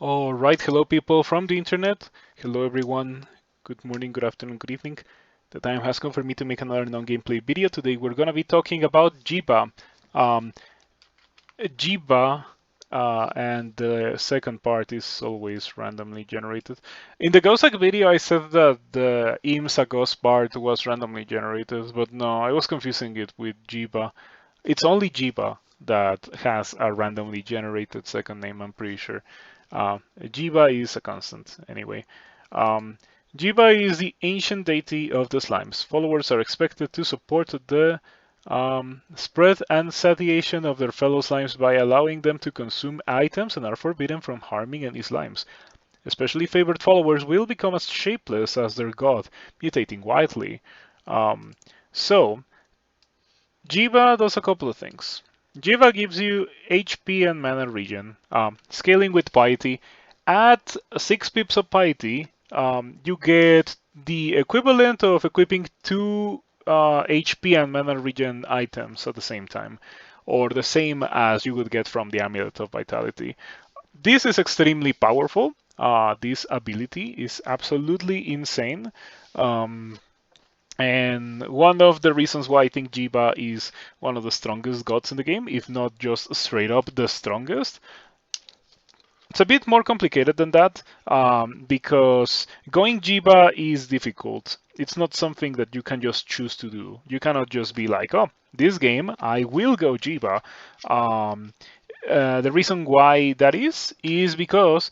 All right, hello people from the internet. Hello everyone. Good morning, good afternoon, good evening. The time has come for me to make another non-gameplay video. Today we're gonna be talking about Jiba. Um, Jiba, and the second part is always randomly generated. In the Ghosak video, I said that the IMSA Ghost part was randomly generated, but no, I was confusing it with Jiba. It's only Jiba that has a randomly generated second name, I'm pretty sure. Jiba is a constant, anyway. Um, Jiba is the ancient deity of the slimes. Followers are expected to support the spread and satiation of their fellow slimes by allowing them to consume items and are forbidden from harming any slimes. Especially favored followers will become as shapeless as their god, mutating widely. Um, so, Jiva does a couple of things. Jiva gives you HP and mana regen, scaling with Piety. At 6 pips of Piety, you get the equivalent of equipping 2 HP and mana regen items at the same time, or the same as you would get from the Amulet of Vitality. This is extremely powerful. This ability is absolutely insane. Um, and one of the reasons why I think Jiba is one of the strongest gods in the game, if not just straight up the strongest. It's a bit more complicated than that, because going Jiba is difficult. It's not something that you can just choose to do. You cannot just be like, oh, this game, I will go Jiba. The reason why that is because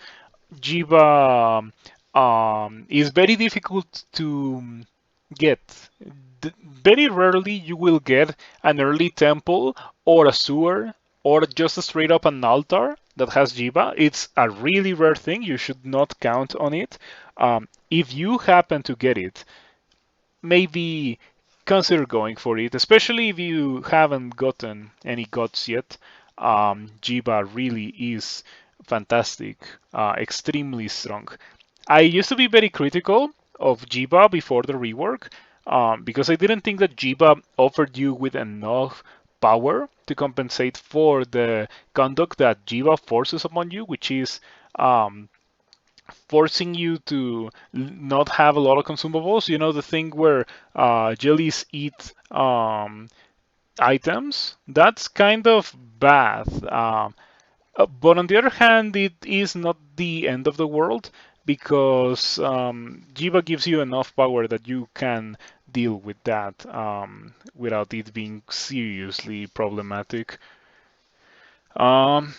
Jiba is very difficult to get. Very rarely you will get an early temple or a sewer or just straight up an altar that has Jiba. It's a really rare thing. You should not count on it. If you happen to get it, maybe consider going for it, especially if you haven't gotten any gods yet. Jiba really is fantastic, extremely strong. I used to be very critical of Jiba before the rework, because I didn't think that Jiba offered you with enough power to compensate for the conduct that Jiba forces upon you, which is um, forcing you to not have a lot of consumables. You know, the thing where jellies eat items? That's kind of bad. But on the other hand, it is not the end of the world because Jiva gives you enough power that you can deal with that without it being seriously problematic. Um,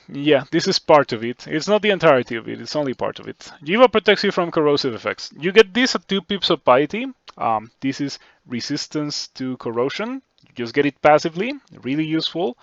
yeah, this is part of it. It's not the entirety of it, it's only part of it. Jiva protects you from corrosive effects. You get this at 2 pips of Piety. This is resistance to corrosion. You just get it passively, really useful.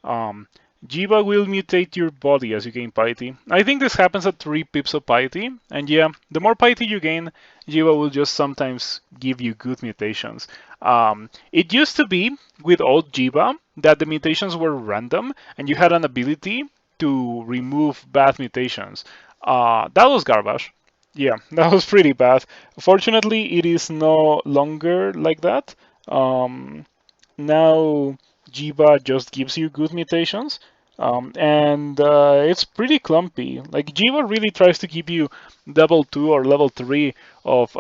Um, Jiva will mutate your body as you gain Piety. I think this happens at 3 pips of Piety, and yeah, the more Piety you gain, Jiva will just sometimes give you good mutations. It used to be with old Jiva that the mutations were random, and you had an ability to remove bad mutations. That was garbage. Yeah, that was pretty bad. Fortunately, it is no longer like that. Now Jiba just gives you good mutations, and it's pretty clumpy. Like Jiba really tries to give you level 2 or level 3 of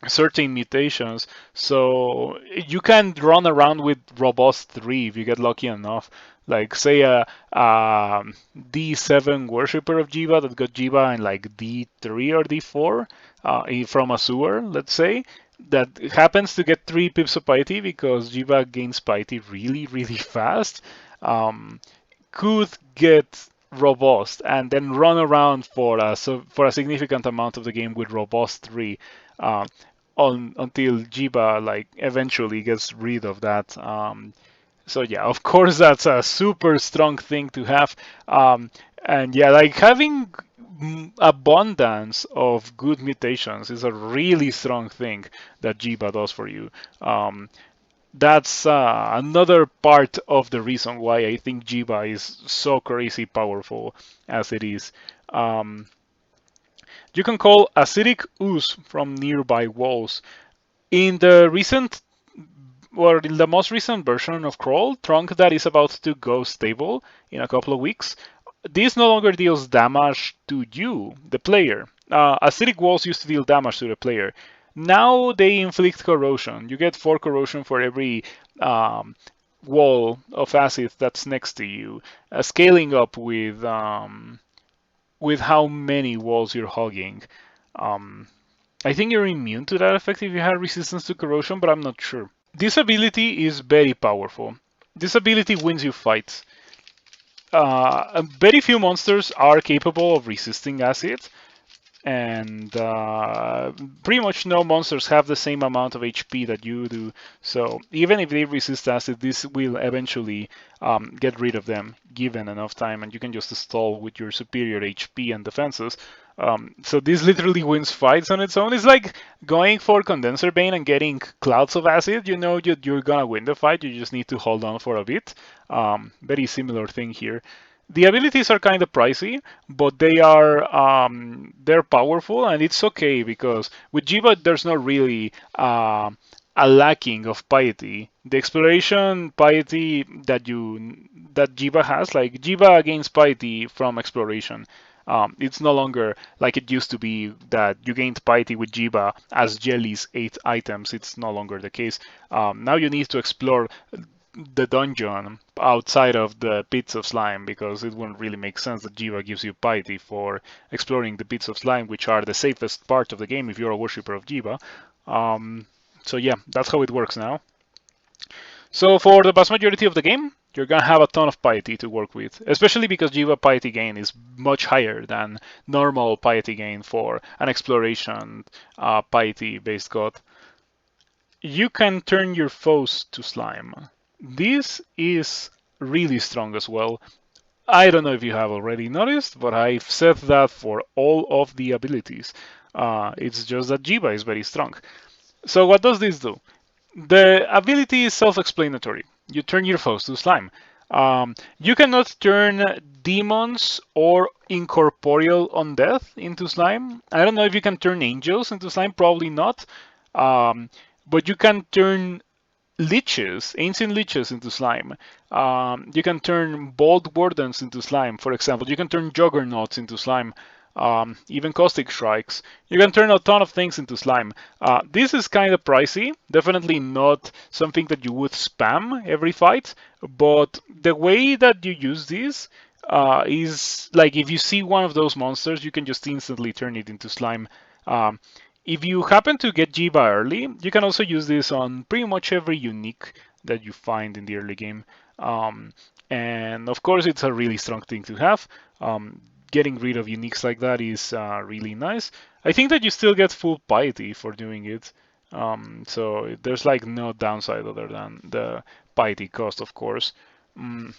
certain mutations, so you can run around with robust 3 if you get lucky enough. Like say a D7 worshipper of Jiva that got Jiva in like D3 or D4 from a sewer, let's say, that happens to get 3 pips of piety because Jiva gains piety really, really fast, um, could get robust and then run around for for a significant amount of the game with robust 3, uh, until Jiba like eventually gets rid of that. So yeah, of course that's a super strong thing to have. And yeah, like having abundance of good mutations is a really strong thing that Jiba does for you. That's another part of the reason why I think Jiba is so crazy powerful as it is. Um, you can call acidic ooze from nearby walls. In the recent, or in the most recent version of Crawl, Trunk that is about to go stable in a couple of weeks, this no longer deals damage to you, the player. Acidic walls used to deal damage to the player. Now they inflict corrosion. You get 4 corrosion for every um, wall of acid that's next to you, scaling up with how many walls you're hugging. Um, I think you're immune to that effect if you have resistance to corrosion, but I'm not sure. This ability is very powerful. This ability wins you fights. Very few monsters are capable of resisting acid, and pretty much no monsters have the same amount of HP that you do. So even if they resist acid, this will eventually get rid of them given enough time, and you can just stall with your superior HP and defenses. So this literally wins fights on its own. It's like going for Condenser Bane and getting clouds of acid. You know you're gonna win the fight. You just need to hold on for a bit. Very similar thing here. The abilities are kind of pricey, but they're powerful, and it's okay because with Jiba there's not really a lacking of piety. The exploration piety that Jiba has, like Jiba gains piety from exploration. It's no longer like it used to be that you gained piety with Jiba as jellies 8 items. It's no longer the case. Now you need to explore the dungeon outside of the pits of slime because it wouldn't really make sense that Jiva gives you piety for exploring the pits of slime, which are the safest part of the game if you're a worshipper of Jiva. So yeah, that's how it works now. So for the vast majority of the game, you're gonna have a ton of piety to work with, especially because Jiva piety gain is much higher than normal piety gain for an exploration piety-based god. You can turn your foes to slime. This is really strong as well. I don't know if you have already noticed, but I've said that for all of the abilities. It's just that Jiba is very strong. So what does this do? The ability is self-explanatory. You turn your foes to slime. You cannot turn demons or incorporeal undeath into slime. I don't know if you can turn angels into slime, probably not. But you can turn liches, ancient liches into slime. You can turn bold wardens into slime, for example. You can turn juggernauts into slime. Even caustic strikes. You can turn a ton of things into slime. This is kind of pricey. Definitely not something that you would spam every fight. But the way that you use this is like if you see one of those monsters, you can just instantly turn it into slime. If you happen to get Jiba early, you can also use this on pretty much every unique that you find in the early game. And of course, it's a really strong thing to have. Getting rid of uniques like that is really nice. I think that you still get full piety for doing it. So there's like no downside other than the piety cost, of course. And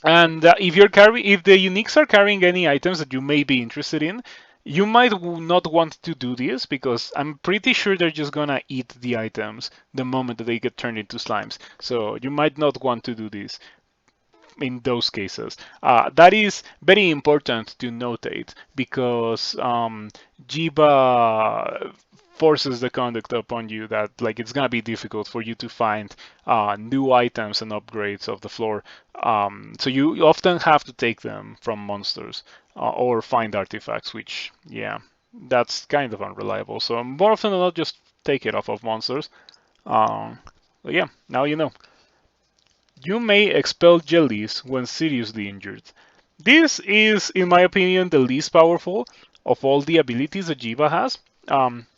if the uniques are carrying any items that you may be interested in, you might not want to do this because I'm pretty sure they're just gonna eat the items the moment that they get turned into slimes. So you might not want to do this in those cases. That is very important to notate because Jiba forces the conduct upon you that like it's gonna be difficult for you to find new items and upgrades of the floor. So you often have to take them from monsters or find artifacts, which yeah, that's kind of unreliable. So more often than not, just take it off of monsters. But yeah, now you know. You may expel jellies when seriously injured. This is, in my opinion, the least powerful of all the abilities that Jiva has.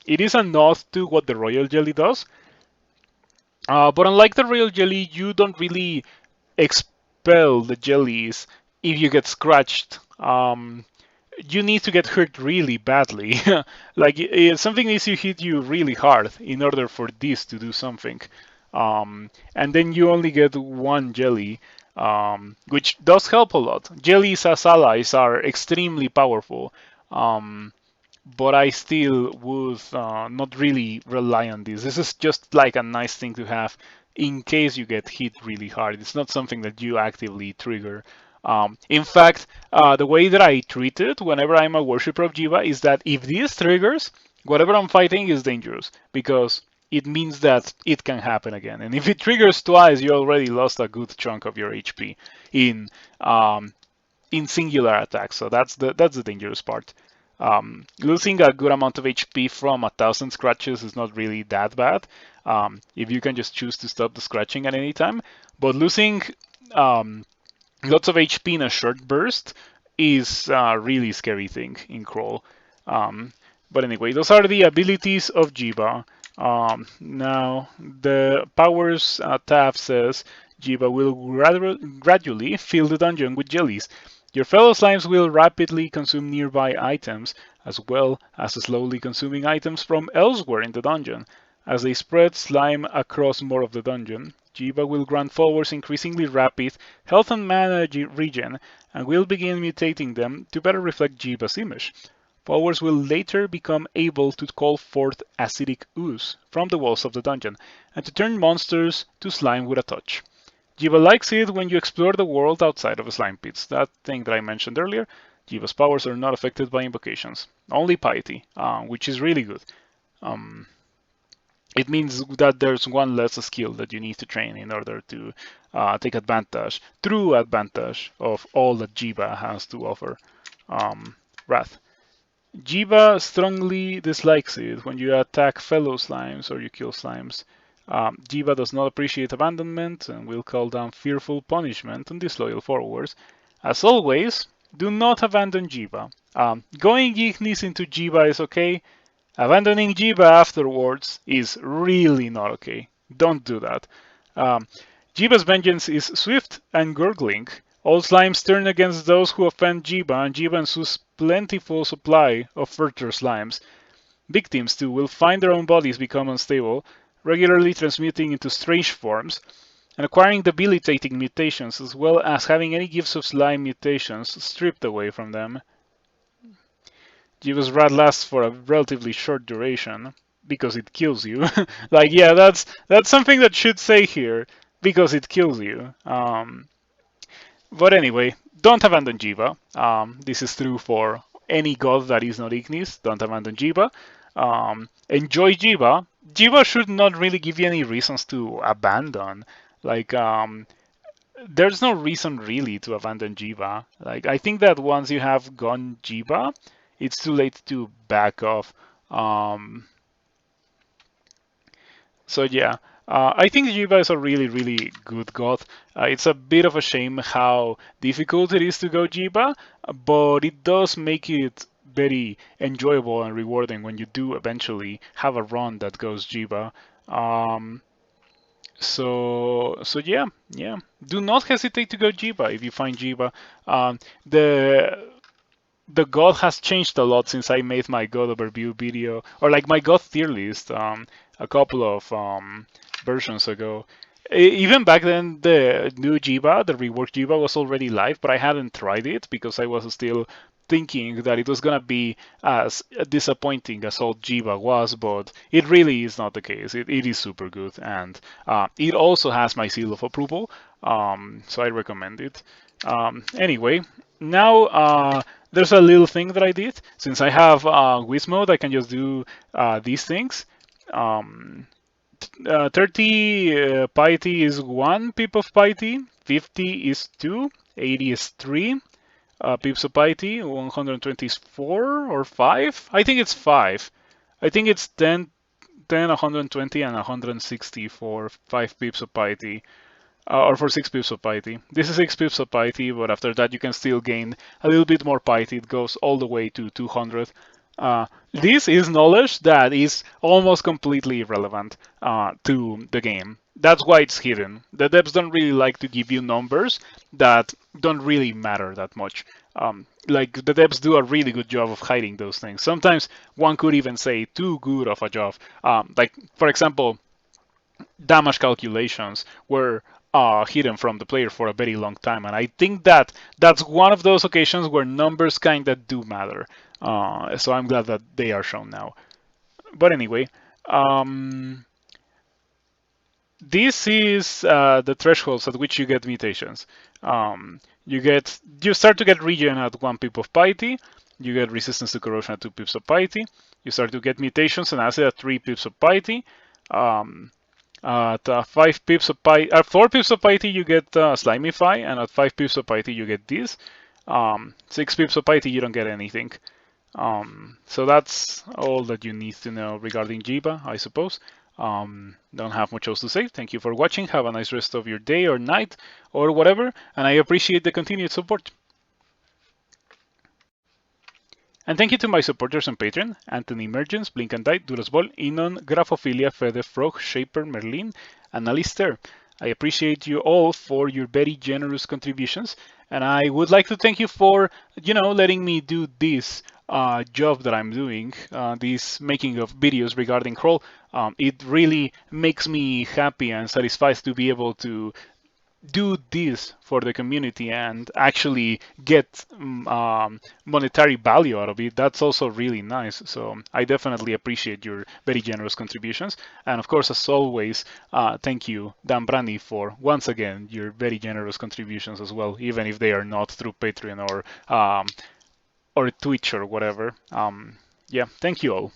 It is a nod to what the Royal Jelly does. But unlike the Royal Jelly, you don't really expel the jellies if you get scratched. You need to get hurt really badly. Like something needs to hit you really hard in order for this to do something. And then you only get one jelly, which does help a lot. Jellies as allies are extremely powerful, but I still would not really rely on this. This is just like a nice thing to have in case you get hit really hard. It's not something that you actively trigger. In fact, the way that I treat it whenever I'm a worshipper of Jiva is that if this triggers, whatever I'm fighting is dangerous because it means that it can happen again. And if it triggers twice, you already lost a good chunk of your HP in in singular attacks. So that's the dangerous part. Losing a good amount of HP from 1,000 scratches is not really that bad if you can just choose to stop the scratching at any time. But losing lots of HP in a short burst is a really scary thing in Crawl. But anyway, those are the abilities of Jiba. Now, the powers tab says Jiba will gradually fill the dungeon with jellies. Your fellow slimes will rapidly consume nearby items, as well as slowly consuming items from elsewhere in the dungeon. As they spread slime across more of the dungeon, Jiba will grant followers increasingly rapid health and mana regen, and will begin mutating them to better reflect Jiba's image. Followers will later become able to call forth acidic ooze from the walls of the dungeon, and to turn monsters to slime with a touch. Jiba likes it when you explore the world outside of slime pits. That thing that I mentioned earlier, Jiba's powers are not affected by invocations. Only Piety, which is really good. It means that there's one less skill that you need to train in order to take true advantage of all that Jiba has to offer. Wrath. Jiba strongly dislikes it when you attack fellow slimes or you kill slimes. Jiba does not appreciate abandonment and will call down fearful punishment on disloyal followers. As always, do not abandon Jiba. Going Ignis into Jiba is okay. Abandoning Jiba afterwards is really not okay. Don't do that. Jiba's vengeance is swift and gurgling. All slimes turn against those who offend Jiba, and Jiba ensues plentiful supply of further slimes. Victims, too, will find their own bodies become unstable, regularly transmuting into strange forms, and acquiring debilitating mutations, as well as having any gifts of slime mutations stripped away from them. Jiba's wrath lasts for a relatively short duration, because it kills you. Like, yeah, that's something that should say here, because it kills you. But anyway, don't abandon Jiba. This is true for any god that is not Ignis. Don't abandon Jiba. Enjoy Jiba. Jiba should not really give you any reasons to abandon. Like, there's no reason really to abandon Jiba. Like, I think that once you have gone Jiba, it's too late to back off. So yeah, I think Jiba is a really, really good god. It's a bit of a shame how difficult it is to go Jiba, but it does make it very enjoyable and rewarding when you do eventually have a run that goes Jiba. So yeah. Do not hesitate to go Jiba if you find Jiba. The god has changed a lot since I made my god overview video, or like my god tier list, a couple of versions ago. Even back then, the new Jiba, the reworked Jiba, was already live, but I hadn't tried it because I was still thinking that it was gonna be as disappointing as old Jiba was, but it really is not the case. It is super good, and it also has my seal of approval, so I recommend it. Anyway, now there's a little thing that I did. Since I have Wiz mode, I can just do these things. 30 Piety is 1 pip of Piety, 50 is 2, 80 is 3 pips of Piety, 120 is 4 or 5? I think it's 5. I think it's 10, 120, and 160 for 5 pips of Piety. Or for 6 pips of Piety. This is 6 pips of Piety, but after that you can still gain a little bit more Piety. It goes all the way to 200. This is knowledge that is almost completely irrelevant to the game. That's why it's hidden. The devs don't really like to give you numbers that don't really matter that much. Like, the devs do a really good job of hiding those things. Sometimes one could even say too good of a job. Like, for example, damage calculations were hidden from the player for a very long time, and I think that that's one of those occasions where numbers kind of do matter. So I'm glad that they are shown now. But anyway, this is the thresholds at which you get mutations. You start to get regen at 1 pip of Piety. You get resistance to corrosion at 2 pips of Piety. You start to get mutations and acid at 3 pips of Piety. At 5 pips of Piety, at 4 pips of Piety, you get Slimify, and at 5 pips of Piety, you get this. 6 pips of Piety, you don't get anything. So that's all that you need to know regarding Jiba, I suppose. Don't have much else to say. Thank you for watching. Have a nice rest of your day or night or whatever, and I appreciate the continued support. And thank you to my supporters on Patreon: Anthony Emergence, Blink and Die, Durasbol, Inon, Grapophilia, Feather Frog, Shaper, Merlin, and Alistair. I appreciate you all for your very generous contributions, and I would like to thank you for, letting me do this job that I'm doing, this making of videos regarding crawl. It really makes me happy and satisfied to be able to do this for the community and actually get monetary value out of it. That's also really nice. So I definitely appreciate your very generous contributions. And of course, as always, thank you, Dan Brandy, for once again your very generous contributions as well, even if they are not through Patreon or Twitch or whatever. Yeah, thank you all.